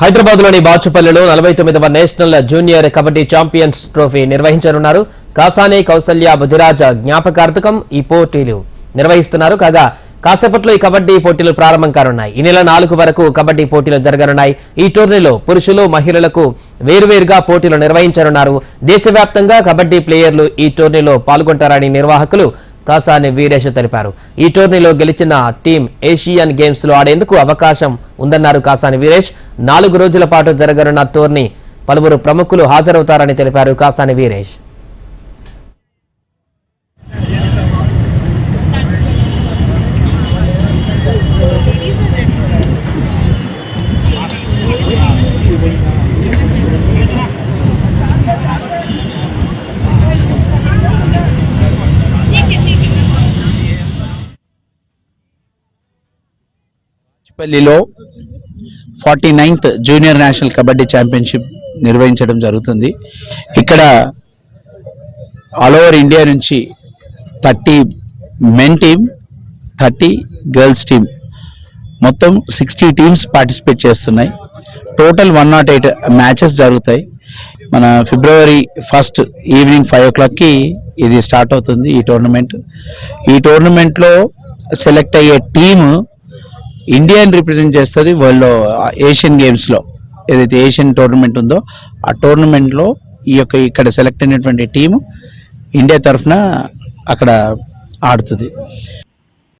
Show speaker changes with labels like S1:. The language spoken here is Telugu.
S1: హైదరాబాద్లోని బాచుపల్లిలో 49వ national junior kabaddi champions trophy నిర్వహించనున్నారు. కాసానే కౌసల్య బుధిరాజ జ్ఞాపకార్థకం ఈ పోటీలు నిర్వహిస్తున్నారు. కాగా కాసేపట్లో ఈ కబడ్డీ పోటీలు ప్రారంభం కానున్నాయి. ఈ నెల 4 వరకు కబడ్డీ పోటీలు జరగనున్నాయి. ఈ టోర్నీలో పురుషులు, మహిళలకు వేర్వేరుగా పోటీలు నిర్వహించనున్నారు. దేశవ్యాప్తంగా కబడ్డీ ప్లేయర్లు ఈ టోర్నీలో పాల్గొంటారని నిర్వాహకులు కాసాని వీరేష్ తెలిపారు. ఈ టోర్నీలో గెలిచిన టీం ఏషియన్ గేమ్స్ లో ఆడేందుకు అవకాశం ఉందన్నారు కాసాని వీరేష్. 4 రోజుల పాటు జరగనున్న టోర్నీ పలువురు ప్రముఖులు హాజరవుతారని తెలిపారు కాసాని వీరేష్.
S2: పల్లిలో 49th junior national kabaddi championship నిర్వహించడం జరుగుతుంది. ఇక్కడ ఆల్ ఓవర్ ఇండియా నుంచి 30 మెన్ టీమ్, 30 గర్ల్స్ టీమ్, మొత్తం 60 టీమ్స్ పార్టిసిపేట్ చేస్తున్నాయి. టోటల్ 108 మ్యాచెస్ జరుగుతాయి. మన ఫిబ్రవరి 1 ఈవినింగ్ 5 o'clockకి ఇది స్టార్ట్ అవుతుంది ఈ టోర్నమెంట్. ఈ టోర్నమెంట్లో సెలెక్ట్ అయ్యే టీము ఇండియాని రిప్రజెంట్ చేస్తుంది వరల్డ్లో ఏషియన్ గేమ్స్లో. ఏదైతే ఏషియన్ టోర్నమెంట్ ఉందో ఆ టోర్నమెంట్లో ఇక్కడ సెలెక్ట్ అయినటువంటి టీము ఇండియా తరఫున అక్కడ ఆడుతుంది.